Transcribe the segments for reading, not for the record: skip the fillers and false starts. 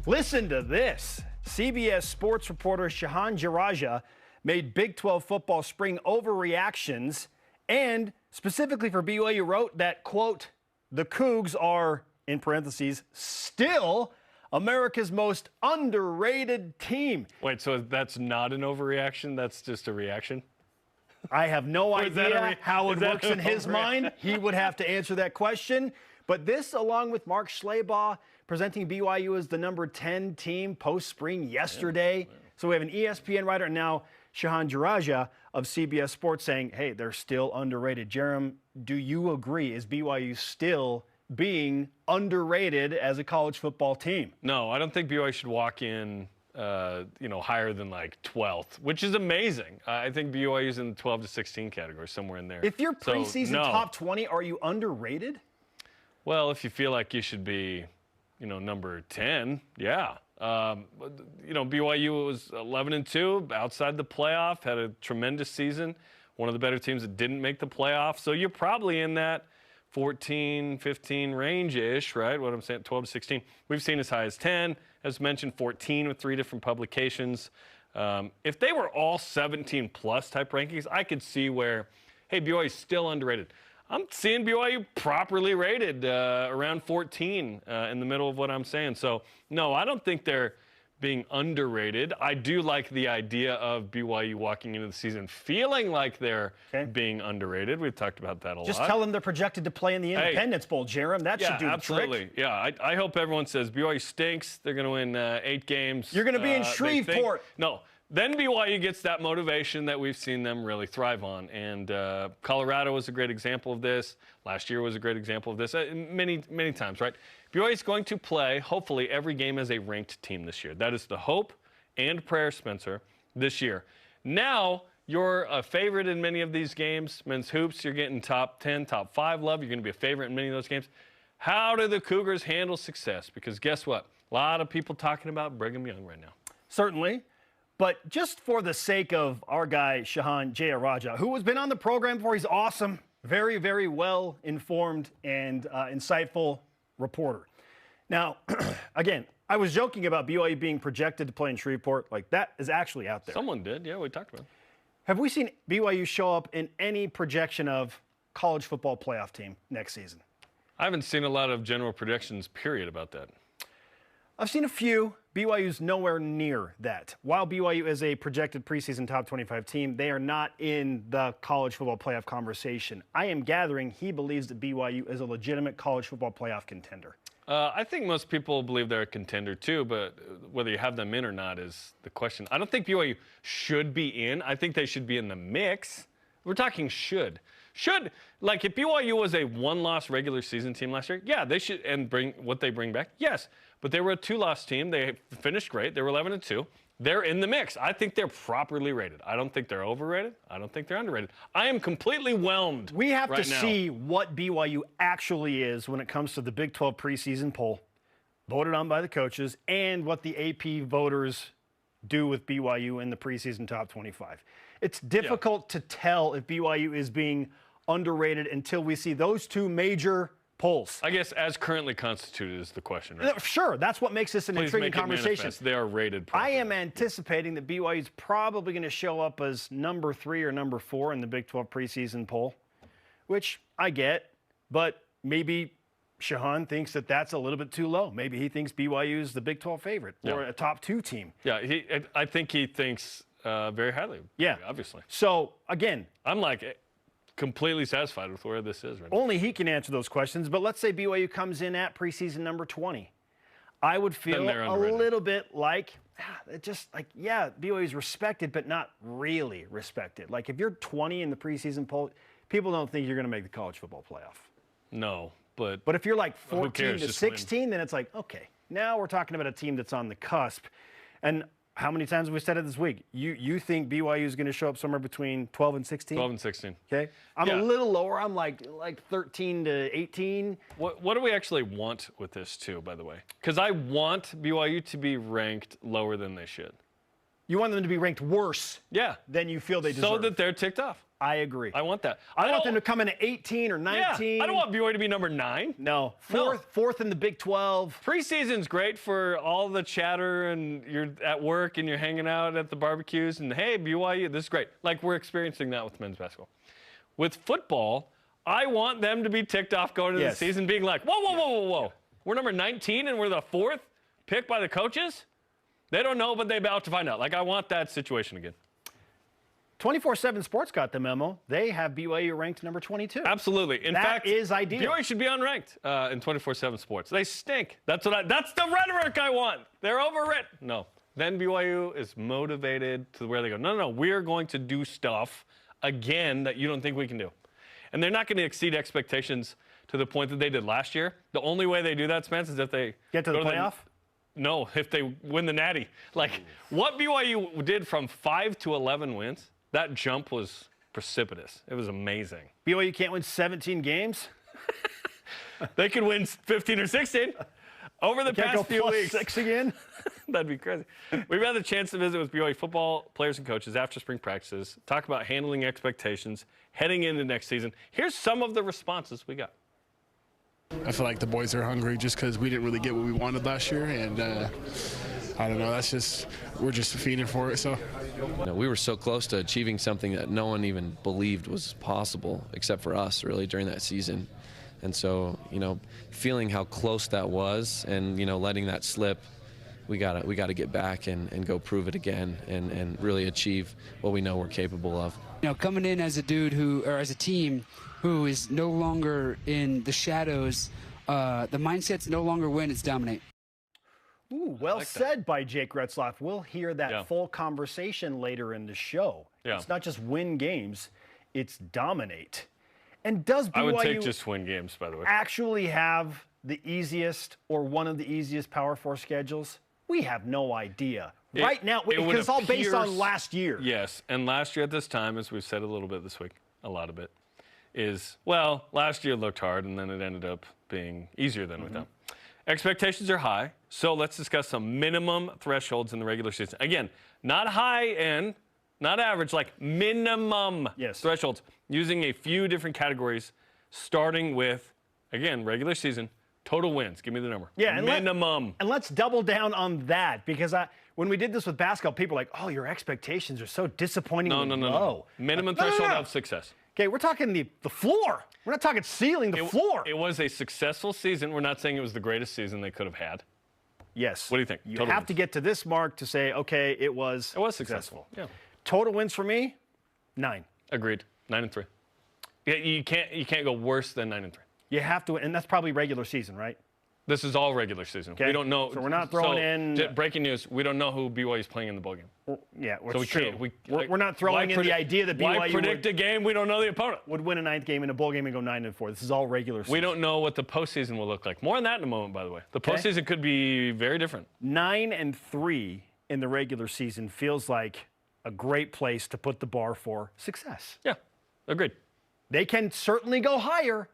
Listen to this. CBS sports reporter Shehan Jeyaraja made Big 12 football spring overreactions and specifically for BYU wrote that, quote, the Cougs are, in parentheses, still America's most underrated team. Wait, so that's not an overreaction? That's just a reaction? I have no idea how it works in his mind. He would have to answer that question. But this, along with Mark Schleybaugh presenting BYU as the number 10 team post-spring yesterday. Yeah. So we have an ESPN writer and now Shehan Jeyaraja of CBS Sports saying, hey, they're still underrated. Jarom, do you agree? Is BYU still being underrated as a college football team? No, I don't think BYU should walk in higher than like 12th, which is amazing. I think BYU is in the 12 to 16 category, somewhere in there. If you're preseason top 20, are you underrated? Well, if you feel like you should be, number 10, yeah. BYU was 11-2 outside the playoff, had a tremendous season. One of the better teams that didn't make the playoff. So you're probably in that 14, 15 range-ish, right? What I'm saying, 12 to 16. We've seen as high as 10, as mentioned, 14 with 3 different publications. If they were all 17-plus type rankings, I could see where, hey, BYU is still underrated. I'm seeing BYU properly rated around 14 in the middle of what I'm saying. So, no, I don't think they're being underrated. I do like the idea of BYU walking into the season feeling like they're being underrated. We've talked about that a lot. Just tell them they're projected to play in the Independence Bowl, Jarom. That should do the absolutely. trick. Yeah, I hope everyone says BYU stinks. They're going to win 8 games. You're going to be in Shreveport. No. Then BYU gets that motivation that we've seen them really thrive on. And Colorado was a great example of this. Last year was a great example of this. Many, many times, right? BYU is going to play, hopefully, every game as a ranked team this year. That is the hope and prayer, Spencer, this year. Now, you're a favorite in many of these games. Men's hoops, you're getting top 10, top 5 love. You're going to be a favorite in many of those games. How do the Cougars handle success? Because guess what? A lot of people talking about Brigham Young right now. Certainly. But just for the sake of our guy, Shehan Jeyaraja, who has been on the program before, he's awesome, very, very well-informed and insightful reporter. Now, again, I was joking about BYU being projected to play in Shreveport. Like, that is actually out there. Someone did. Yeah, we talked about it. Have we seen BYU show up in any projection of college football playoff team next season? I haven't seen a lot of general projections, period, about that. I've seen a few. BYU's nowhere near that. While BYU is a projected preseason top 25 team, they are not in the college football playoff conversation. I am gathering he believes that BYU is a legitimate college football playoff contender. I think most people believe they're a contender too, but whether you have them in or not is the question. I don't think BYU should be in. I think they should be in the mix. We're talking should. Should, like if BYU was a one-loss regular season team last year, yeah, they should, and bring what they bring back, yes. But they were a 2-loss team. They finished great. They were 11-2. They're in the mix. I think they're properly rated. I don't think they're overrated. I don't think they're underrated. I am completely whelmed. We have to see what BYU actually is when it comes to the Big 12 preseason poll, voted on by the coaches, and what the AP voters do with BYU in the preseason top 25. It's difficult to tell if BYU is being underrated until we see those two major polls. I guess as currently constituted is the question, right? Sure, that's what makes this an intriguing conversation. They are rated properly. I am anticipating that BYU is probably going to show up as number 3 or number 4 in the Big 12 preseason poll, which I get, but maybe Shehan thinks that that's a little bit too low. Maybe he thinks BYU is the Big 12 favorite or a top 2 team. Yeah, I think he thinks very highly. Yeah, obviously. So again, I'm like completely satisfied with where this is right now. Only he can answer those questions. But let's say BYU comes in at preseason number 20. I would feel a little bit like, BYU is respected, but not really respected. Like if you're 20 in the preseason poll, people don't think you're going to make the college football playoff. No, but if you're like 14 to 16, then it's like, okay, now we're talking about a team that's on the cusp. And how many times have we said it this week? You think BYU is going to show up somewhere between 12 and 16? 12 and 16. Okay. I'm a little lower. I'm like 13 to 18. What do we actually want with this too, by the way? Because I want BYU to be ranked lower than they should. You want them to be ranked worse than you feel they deserve. So that they're ticked off. I agree. I want that. I want them to come in at 18 or 19. Yeah, I don't want BYU to be number 9. No. Fourth in the Big 12. Preseason's great for all the chatter and you're at work and you're hanging out at the barbecues and, hey, BYU, this is great. Like we're experiencing that with men's basketball. With football, I want them to be ticked off going into the season being like, whoa. We're number 19 and we're the 4th pick by the coaches? They don't know, but they're about to find out. Like, I want that situation again. 24/7 Sports got the memo. They have BYU ranked number 22. Absolutely. In fact, that is ideal. BYU should be unranked in 24/7 Sports. They stink. That's the rhetoric I want. They're overwritten. No. Then BYU is motivated to where they go, no, we're going to do stuff again that you don't think we can do. And they're not going to exceed expectations to the point that they did last year. The only way they do that, Spence, is if they get to the playoff? No, if they win the Natty. Like, what BYU did from 5 to 11 wins, that jump was precipitous. It was amazing. BYU can't win 17 games? They could win 15 or 16 over the past few weeks. 6 again? That'd be crazy. We've had the chance to visit with BYU football players and coaches after spring practices, talk about handling expectations, heading into next season. Here's some of the responses we got. I feel like the boys are hungry just because we didn't really get what we wanted last year, and I don't know. We're just feeding for it. So, we were so close to achieving something that no one even believed was possible, except for us, really, during that season. And so, feeling how close that was, and letting that slip, we gotta get back and go prove it again, and really achieve what we know we're capable of. Coming in as a as a team who is no longer in the shadows, the mindset's no longer win, it's dominate. Ooh, well said by Jake Retzlaff. We'll hear that full conversation later in the show. Yeah. It's not just win games, it's dominate. And does BYU I would take just win games, by the way. Actually have the easiest or one of the easiest Power 4 schedules? We have no idea. Right now, because it's all based on last year. Yes, and last year at this time, as we've said a little bit this week, a lot of it, is, well, last year looked hard, and then it ended up being easier than we thought. Expectations are high, so let's discuss some minimum thresholds in the regular season. Again, not high end, not average, like minimum thresholds, using a few different categories, starting with, again, regular season, total wins. Give me the number. Yeah, minimum. And let's double down on that, because when we did this with basketball, people were like, oh, your expectations are so disappointingly low. No. Minimum threshold of success. Okay, we're talking the floor. We're not talking ceiling, the floor. It was a successful season. We're not saying it was the greatest season they could have had. Yes. What do you think? You have to get to this mark to say, okay, it was successful. Yeah. Total wins for me, 9. Agreed. 9-3. Yeah, you can't go worse than 9-3. You have to, and that's probably regular season, right? This is all regular season. Okay. We don't know. So we're not throwing in. Breaking news: we don't know who BYU is playing in the bowl game. Yeah, so we true. Can't. We're not throwing in the idea that BYU why predict a game we don't know the opponent. Would win a 9th game in a bowl game and go 9-4. This is all regular season. We don't know what the postseason will look like. More on that in a moment, by the way. The postseason could be very different. 9-3 in the regular season feels like a great place to put the bar for success. Yeah, agreed. They can certainly go higher.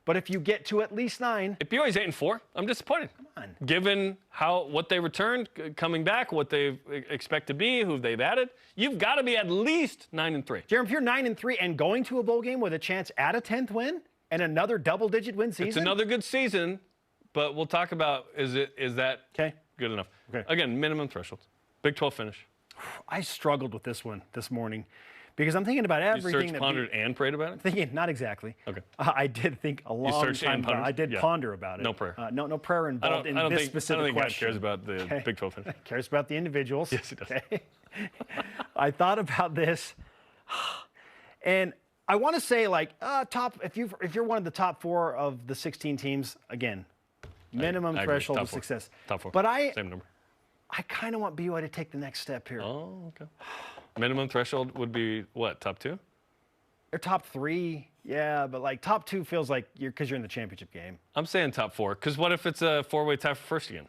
But if you get to at least 9. If BYU's 8-4, I'm disappointed. Come on. Given what they returned, coming back, what they expect to be, who they've added, you've got to be at least 9-3. Jarom, if you're 9-3 and going to a bowl game with a chance at a 10th win and another double-digit win season. It's another good season, but we'll talk about is that good enough. Okay. Again, minimum thresholds. Big 12 finish. I struggled with this one this morning. Because I'm thinking about everything. You searched, pondered, and prayed about it? Thinking, not exactly. Okay. I did think a long time about it. I did ponder about it. No prayer. No prayer involved in this specific question. I don't think God cares about the Big 12 finish. Cares about the individuals. Yes, he does. Okay. I thought about this, and I want to say, like, if you're one of the top 4 of the 16 teams, again, minimum threshold of success. Top 4. But same number. I kind of want BYU to take the next step here. Oh, okay. Minimum threshold would be what? Top 2? They're top 3, yeah, but like top 2 feels like because you're in the championship game. I'm saying top 4, because what if it's a 4-way tie for first again?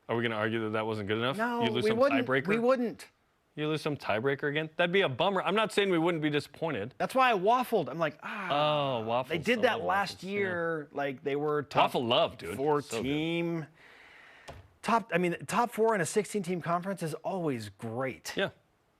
Are we going to argue that wasn't good enough? No, you lose some tiebreaker? We wouldn't. You lose some tiebreaker again? That'd be a bummer. I'm not saying we wouldn't be disappointed. That's why I waffled. I'm like, waffles. They did that last year. Yeah. Like they were top Waffle love, dude. 4 team. Top 4 in a 16-team conference is always great. Yeah,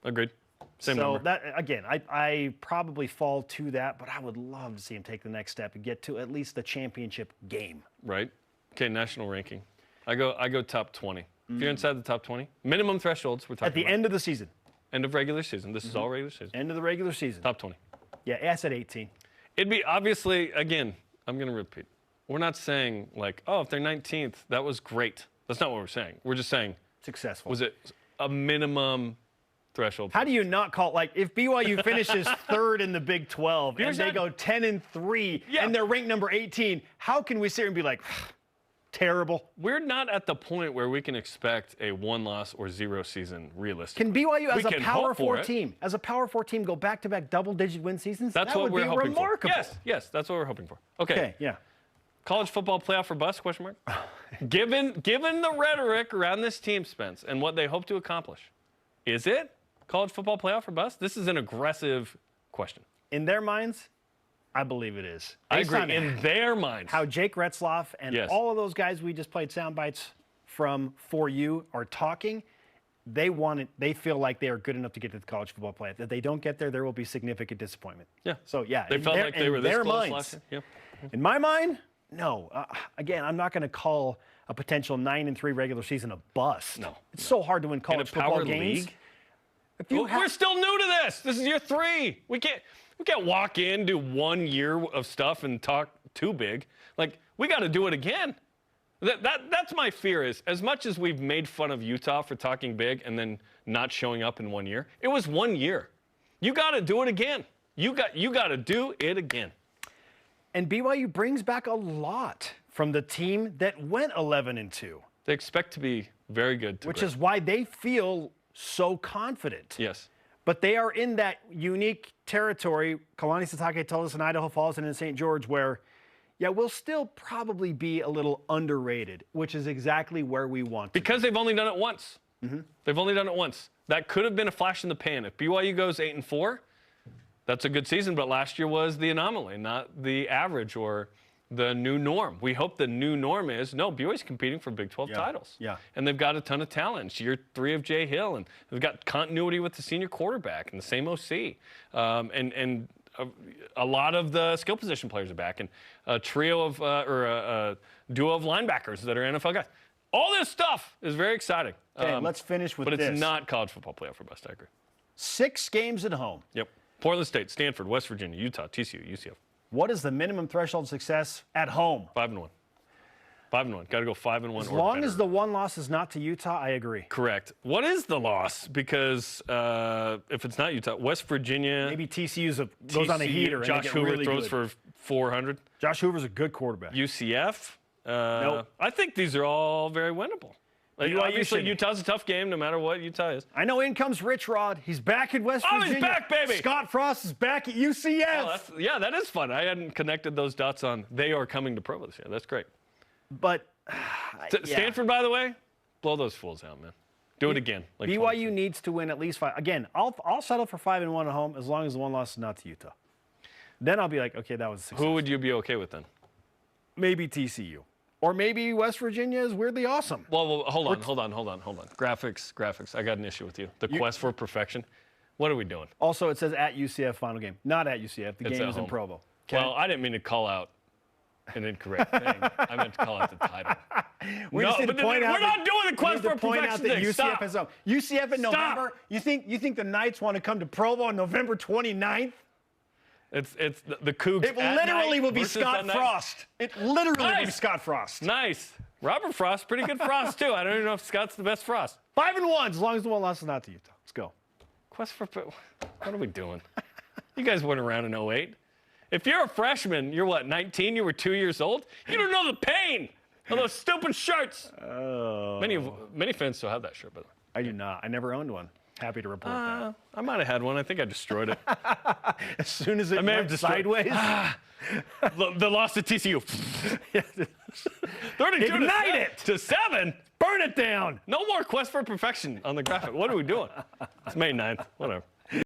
agreed. Same so number. that again, I probably fall to that, but I would love to see him take the next step and get to at least the championship game. Right. Okay, national ranking. I go top 20. If you're inside the top 20, minimum thresholds we're talking At the about. end of the season. End of regular season. This is all regular season. End of the regular season. Top 20. Yeah, I said 18. It'd be obviously, again, I'm going to repeat. We're not saying like, oh, if they're 19th, that was great. That's not what we're saying. We're just saying, Successful. was it a minimum threshold? How do you not call like if BYU finishes third in the Big 12 and Here's they that- go 10-3 Yeah. and they're ranked number 18? How can we sit here and be like, terrible? We're not at the point where we can expect a 1-loss or 0 season realistically. Can BYU as We a can Power hope for 4 it. team, go back-to-back double-digit win seasons? That's that what would we're be hoping remarkable. for. Yes, that's what we're hoping for. Okay, yeah. College football playoff for bust? Question mark. given the rhetoric around this team, Spence, and what they hope to accomplish, is it college football playoff for bust? This is an aggressive question. In their minds, I believe it is. I Based on agree. In their minds. how Jake Retzloff and Yes. all of those guys we just played sound bites from for you are talking, they feel like they are good enough to get to the college football playoff. If they don't get there, there will be significant disappointment. Yeah. So yeah, They felt like they were this close last year. Yeah. In my mind, no. Again, I'm not going to call a potential 9-3 regular season a bust. No, It's so hard to win In a college football power games. league? If you We're still new to this. This is year 3. We can't walk in, do 1 year of stuff and talk too big. Like, we got to do it again. That's my fear is, as much as we've made fun of Utah for talking big and then not showing up in 1 year, it was 1 year. You got to do it again. You got to do it again. And BYU brings back a lot from the team that went 11-2, They expect to be very good. which is why they feel so confident. Yes. But they are in that unique territory, Kalani Sitake told us in Idaho Falls and in St. George, where, yeah, we'll still probably be a little underrated, which is exactly where we want to Because they've only done it once. Mm-hmm. They've only done it once. That could have been a flash in the pan. If BYU goes 8-4, that's a good season, but last year was the anomaly, not the average or the new norm. We hope the new norm is, no, BYU's competing for Big 12 titles. Yeah. And they've got a ton of talent. It's year 3 of Jay Hill, and they've got continuity with the senior quarterback and the same OC. And a lot of the skill position players are back, and a trio of, or a duo of linebackers that are NFL guys. All this stuff is very exciting. Okay, let's finish with But this. it's not college football playoff for bust, I agree. 6 games at home. Yep. Portland State, Stanford, West Virginia, Utah, TCU, UCF. What is the minimum threshold success at home? 5-1. 5-1. Got to go 5-1. As long as the one loss is not to Utah, I agree. Correct. What is the loss? Because if it's not Utah, West Virginia. Maybe TCU's goes on a heater and Josh they get Hoover really throws good. for 400. Josh Hoover's a good quarterback. UCF. Nope. I think these are all very winnable. Like, BYU obviously, should- Utah's a tough game no matter what Utah is. I know in comes Rich Rod. He's back in West Oh, Virginia. he's back, baby. Scott Frost is back at UCF. Oh, that is fun. I hadn't connected those dots on they are coming to Provo this year. That's great. But yeah. Stanford, by the way, blow those fools out, man. Do it again. Like BYU 22. needs to win at least 5. Again, I'll settle for 5-1 at home as long as the one loss is not to Utah. Then I'll be like, okay, that was a success. Who would you be okay with then? Maybe TCU. Or maybe West Virginia is weirdly awesome. Well, hold on. Graphics. I got an issue with you. The quest for perfection. What are we doing? Also, it says at UCF final game. Not at UCF. The It's game at is in home. Provo. Well, I didn't mean to call out an incorrect thing. I meant to call out the title. We just need to point out we're not doing the we quest need for to point out perfection that thing. UCF Stop. is up. UCF in November. You think the Knights want to come to Provo on November 29th? It's the Cougs. It literally will be Scott Frost. Frost. It literally will be Nice. Scott Frost. Nice. Robert Frost, pretty good Frost too. I don't even know if Scott's the best Frost. 5-1 as long as the one loss is not to Utah. Let's go. Quest for what are we doing? You guys weren't around in 08. If you're a freshman, you're what, 19? You were 2 years old? You don't know the pain of those stupid shirts. Oh. Many fans still have that shirt, by the way. I do not. I never owned one. Happy to report that. I might have had one. I think I destroyed it. As soon as it may have went destroyed- sideways, the loss to TCU. 32 Ignite it! to 7. burn it down. No more quest for perfection on the graphic. What are we doing? It's May 9th. Whatever.